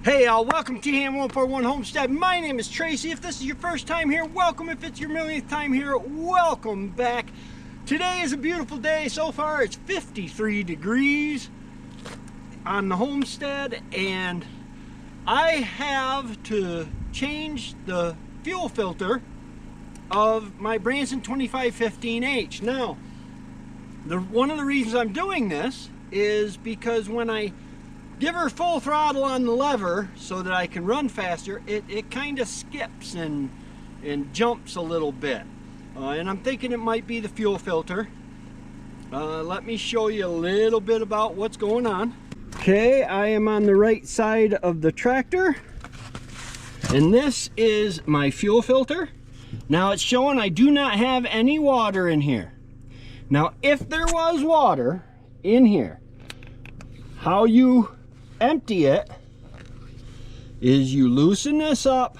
Hey y'all, welcome to TYM 2515H Homestead. My name is Tracy. If this is your first time here, welcome. If it's your millionth time here, welcome back. Today is a beautiful day. So far it's 53 degrees on the homestead, and I have to change the fuel filter of my Branson 2515H. Now, one of the reasons I'm doing this is because when I give her full throttle on the lever so that I can run faster, it kind of skips and jumps a little bit. And I'm thinking it might be the fuel filter. Let me show you a little bit about what's going on. Okay, I am on the right side of the tractor, and this is my fuel filter. Now it's showing I do not have any water in here. Now if there was water in here, how you empty it is you loosen this up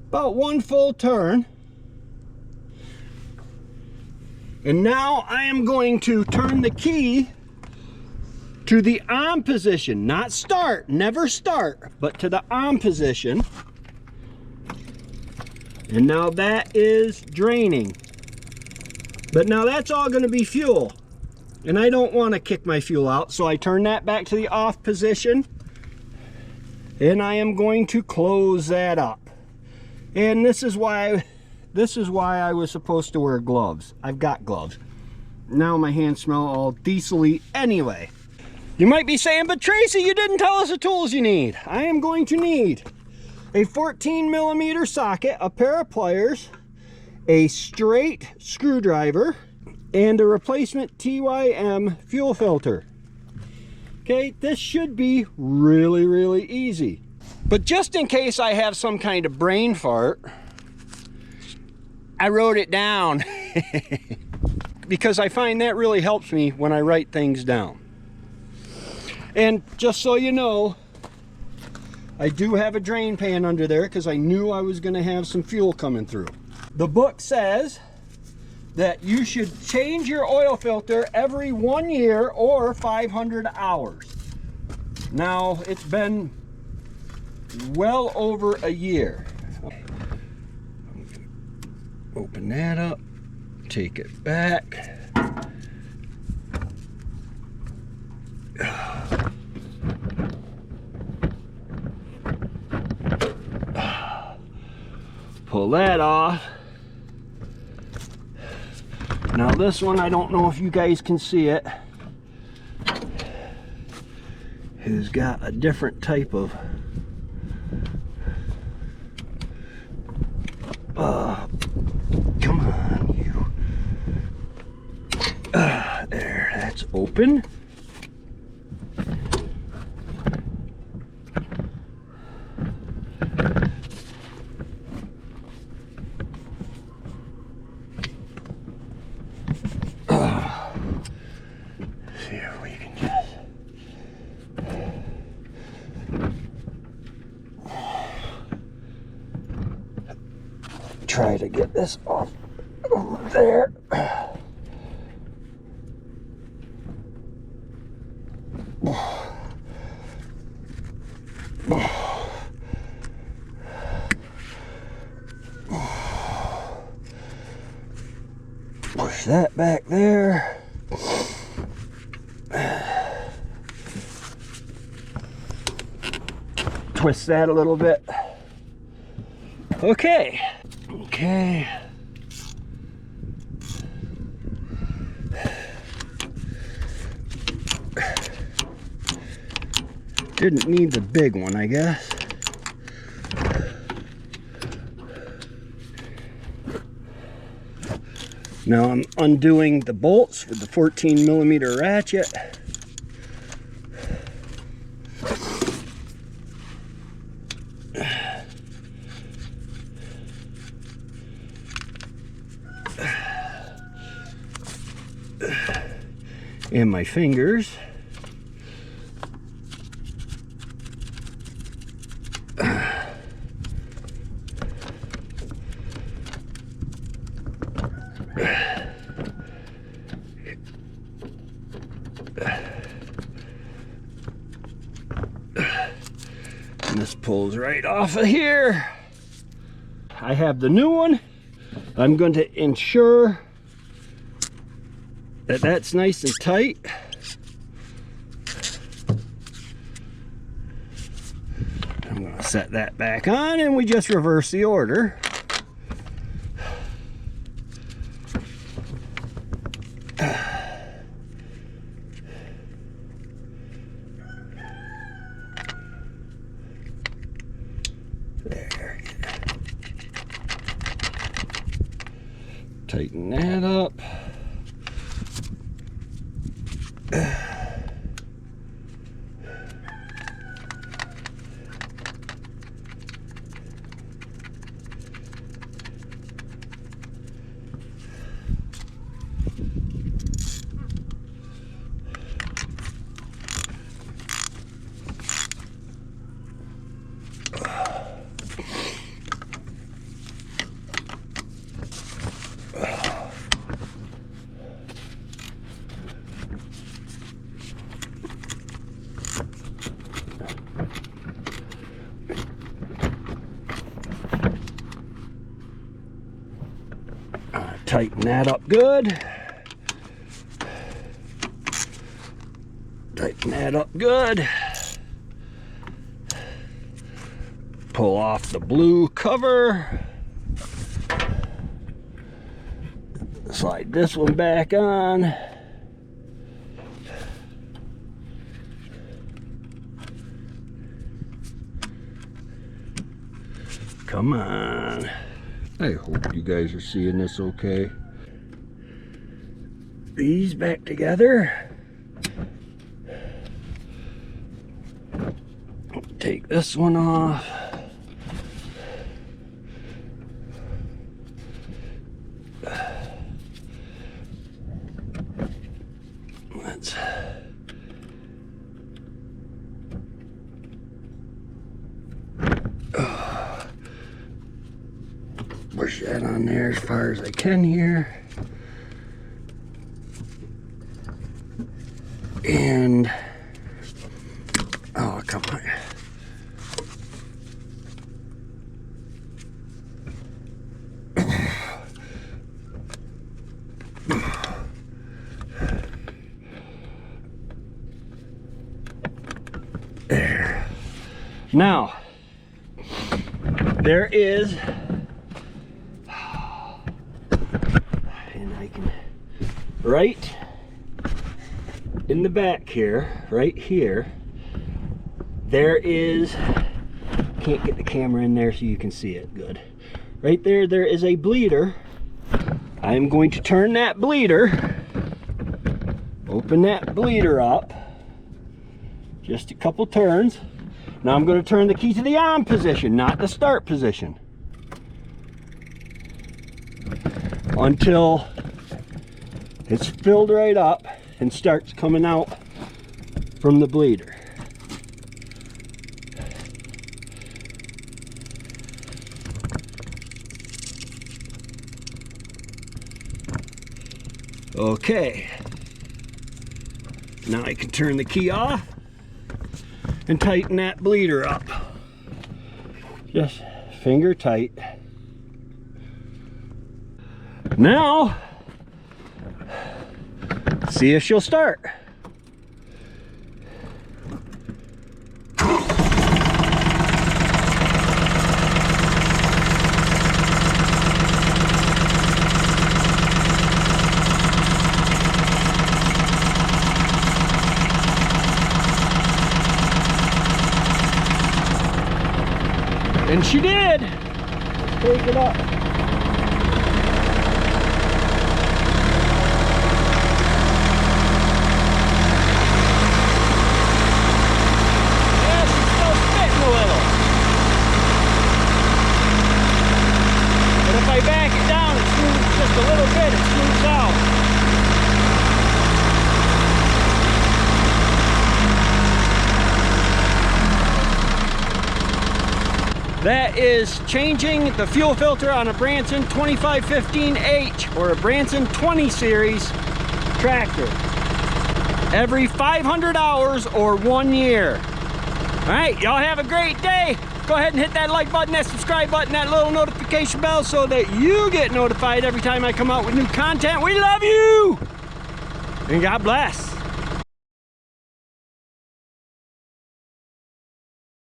about one full turn, and now I am going to turn the key to the on position, not start, never start, but to the on position. And now that is draining, but now that's all going to be fuel. And I don't want to kick my fuel out, so I turn that back to the off position, and I am going to close that up. And this is why I was supposed to wear gloves. I've got gloves. Now my hands smell all diesely anyway. You might be saying, but Tracy, you didn't tell us the tools you need. I am going to need a 14mm socket, a pair of pliers, a straight screwdriver, and a replacement TYM fuel filter. Okay, this should be really easy. But just in case I have some kind of brain fart, I wrote it down because I find that really helps me when I write things down. And just so you know, I do have a drain pan under there because I knew I was going to have some fuel coming through. The book says that you should change your oil filter every 1 year or 500 hours. Now, it's been well over a year. Open that up, take it back. Pull that off. Now this one, I don't know if you guys can see it, has got a different type of come on, you. There, that's open. See if we can just try to get this off over there. Push that back there. Twist that a little bit. Okay. Didn't need the big one, I guess. Now I'm undoing the bolts with the 14mm ratchet. And my fingers. And this pulls right off of here. I have the new one. I'm going to ensure that that's nice and tight. I'm going to set that back on, and we just reverse the order. There. Tighten that up. Tighten that up good. Tighten that up good. Pull off the blue cover. Slide this one back on. Come on. I hope you guys are seeing this okay. These back together. Take this one off. Let's push that on there as far as I can here. And oh, come on. There. Now, there is, and I can, right in the back here, right here, there is, can't get the camera in there so you can see it good. Right there, there is a bleeder. I'm going to turn that bleeder, open that bleeder up, just a couple turns. Now I'm going to turn the key to the on position, not the start position, until it's filled right up and starts coming out from the bleeder. Okay, now I can turn the key off and tighten that bleeder up. Just finger tight. Now, see if she'll start. And she did. Let's take it up. Yeah, she's still spitting a little. But if I back it down, it smooths just a little bit, it smooths out. That is changing the fuel filter on a Branson 2515H or a Branson 20 series tractor every 500 hours or 1 year. All right, y'all have a great day. Go ahead and hit that like button, that subscribe button, that little notification bell so that you get notified every time I come out with new content. We love you, and God bless.